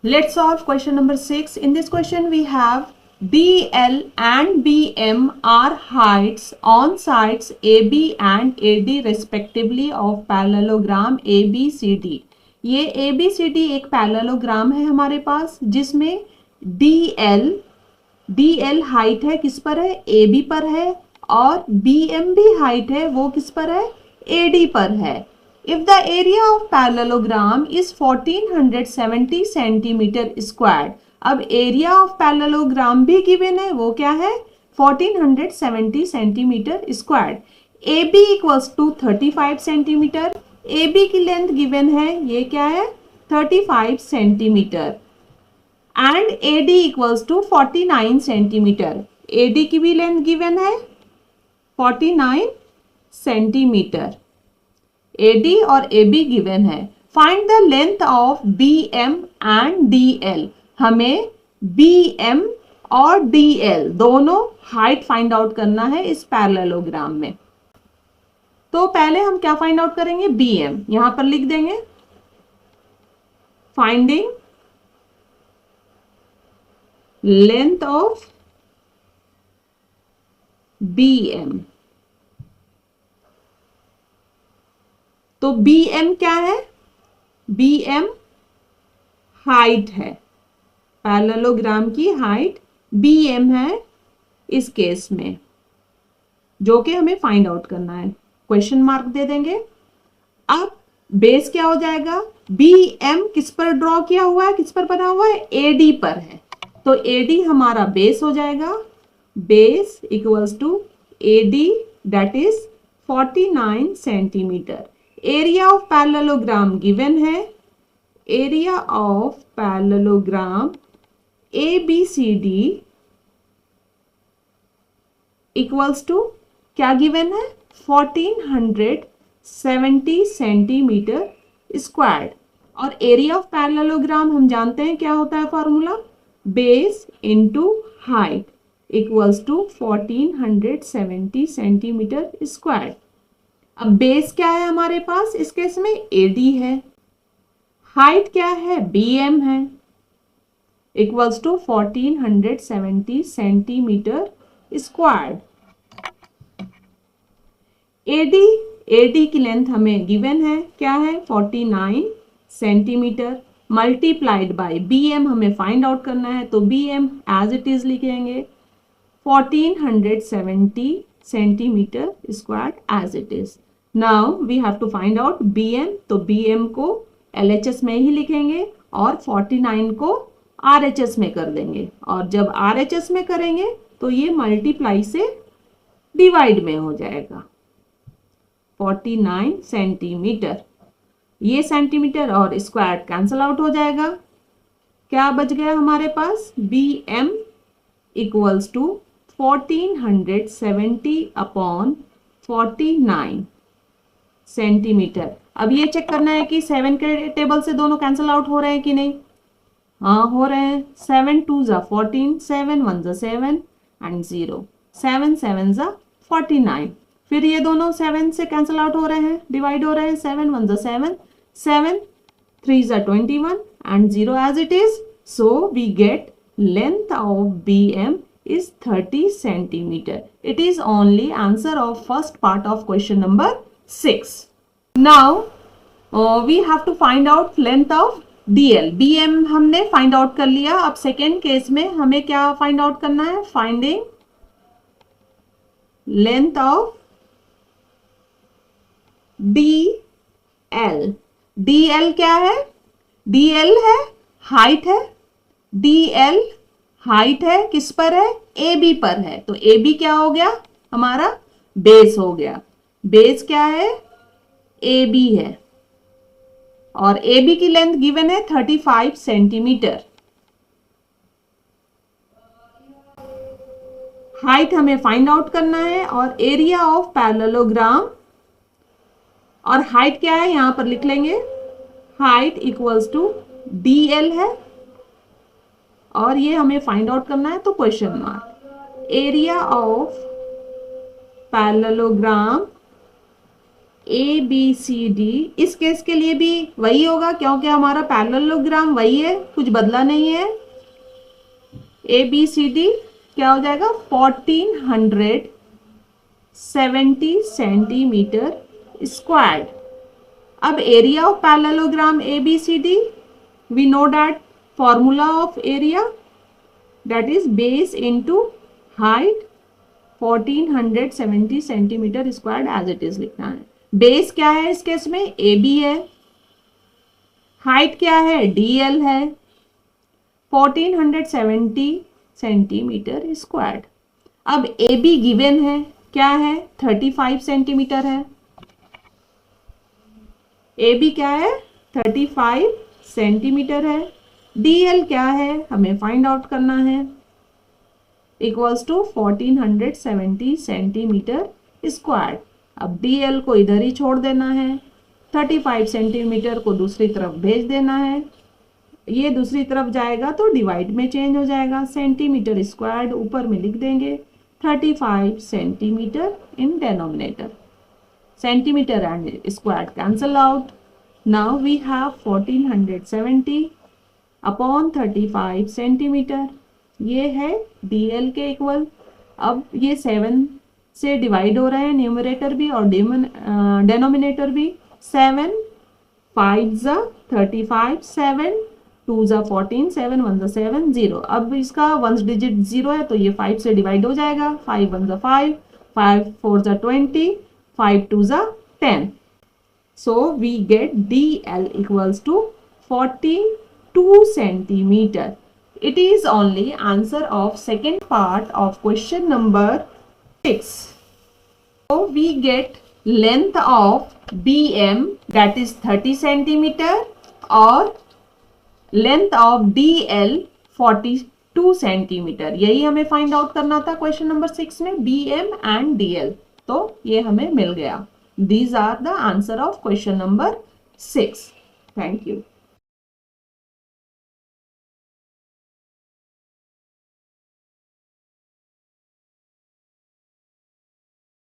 Let's solve question number 6. In this question we have BL and BM are heights on sides AB and AD respectively of parallelogram ABCD. ये ABCD एक parallelogram है हमारे पास जिसमें DL height है किस पर है AB पर है और BM भी हाइट है वो किस पर है AD पर है. If the area of parallelogram is 1470 centimetre square. अब एरिया ऑफ पैरेललोग्राम भी गिवन है वो क्या है 1470 centimetre square. AB equals to 35 centimetre. AB की लेंथ गिवन है ये क्या है 35 centimetre and AD equals to 49 centimetre. AD की भी लेंथ गिवन है 49 सेंटीमीटर. AD और AB गिवन है. Find the length of BM and DL. हमें BM और DL दोनों हाइट फाइंड आउट करना है इस पैरेललोग्राम में. तो पहले हम क्या फाइंड आउट करेंगे BM यहां पर लिख देंगे. Finding length of BM. तो BM क्या है BM हाइट है पैरेललोग्राम की हाइट BM है इस केस में जो कि हमें फाइंड आउट करना है. क्वेश्चन मार्क दे देंगे. अब बेस क्या हो जाएगा BM किस पर ड्रॉ किया हुआ है किस पर बना हुआ है AD पर है तो AD हमारा बेस हो जाएगा. Base equals to AD that is 49 centimetre. Area of parallelogram given है. Area of parallelogram ABCD equals to क्या गिवन है 1470 सेंटीमीटर स्क्वायर. और एरिया ऑफ पैरेललोग्राम हम जानते हैं क्या होता है formula base into height equals to 1470 centimetre square. अब बेस क्या है हमारे पास इस केस में AD है. हाइट क्या है BM है equals to 1470 centimetre square. AD की लेंथ हमें गिवन है क्या है 49 सेंटीमीटर मल्टीप्लाइड बाय BM हमें फाइंड आउट करना है तो BM एज इट इज लिखेंगे 1470 centimetre square as it is. Now we have to find out BM तो BM को LHS में ही लिखेंगे और 49 को RHS में कर देंगे और जब RHS में करेंगे तो ये मल्टीप्लाई से डिवाइड में हो जाएगा 49 सेंटीमीटर. ये सेंटीमीटर और स्क्वायर कैंसल आउट हो जाएगा. क्या बच गया हमारे पास BM equals to 1470 upon 49 centimetre. अब ये चेक करना है कि 7 के टेबल से दोनों कैंसल आउट हो रहे हैं कि नहीं. हाँ हो रहे हैं. 7 2 जा 14 7 1 जा 7 एंड 0 7 7 जा 49. फिर ये दोनों 7 से कैंसल आउट हो रहे हैं डिवाइड हो रहे हैं 7 1 जा 7 7 3 जा 21 and 0 as it is. So we get length of BM is 30 centimeter. It is only answer of first part of question number 6. Now we have to find out length of DL. BM हमने find out कर लिया. अब second case में हमें क्या find out करना है finding length of DL. DL क्या है DL है हाइट है. DL हाइट है किस पर है AB पर है तो AB क्या हो गया हमारा बेस हो गया. बेस क्या है AB है और AB की लेंथ गिवन है 35 सेंटीमीटर. हाइट हमें फाइंड आउट करना है और एरिया ऑफ पैरेललोग्राम और हाइट क्या है यहां पर लिख लेंगे. हाइट इक्वल्स टू DL है और ये हमें फाइंड आउट करना है तो question mark. Area of parallelogram A B C D, इस केस के लिए भी वही होगा क्योंकि हमारा पैरेललोग्राम वही है, कुछ बदला नहीं है। ए बी सी डी क्या हो जाएगा 1470 सेंटीमीटर स्क्वायर। अब area of parallelogram A B C D, we know that formula of area that is base into height 1470 centimetre square as it is लिखना है। बेस क्या है इस केस में, ए बी है, हाइट क्या है, डी एल है, 1470 सेंटीमीटर स्क्वायर। अब ए बी गिवन है, क्या है 35 सेंटीमीटर है, ए बी क्या है 35 सेंटीमीटर है, डी एल क्या है हमें फाइंड आउट करना है, इक्वल्स टू 1470 सेंटीमीटर स्क्वायर। अब डी एल को इधर ही छोड़ देना है, 35 सेंटीमीटर को दूसरी तरफ भेज देना है, ये दूसरी तरफ जाएगा तो डिवाइड में चेंज हो जाएगा, सेंटीमीटर स्क्वायर ऊपर में लिख देंगे, 35 centimetre in denominator, centimetre and square cancel out. Now we have 1470 upon 35 centimetre, ये है डी एल के इक्वल। अब ये 7 से डिवाइड हो रहे हैं, न्यूमरेटर भी और डेनोमिनेटर भी, 7 5 ज़ा 35, 7 2 ज़ा 14, 7 1 ज़ा 7 0। अब इसका 1 डिजिट 0 है तो ये 5 से डिवाइड हो जाएगा, 5 1 ज़ा 5, 5 4 ज़ा 20, 5 2 ज़ा 10। So we get D L equals to 42 centimetre. It is only answer of second part of question number 6. So we get length of BM that is 30 centimeter और length of DL 42 centimeter। यही हमें find out करना था question number 6 में, BM and DL। तो ये हमें मिल गया। These are the answer of question number 6. Thank you.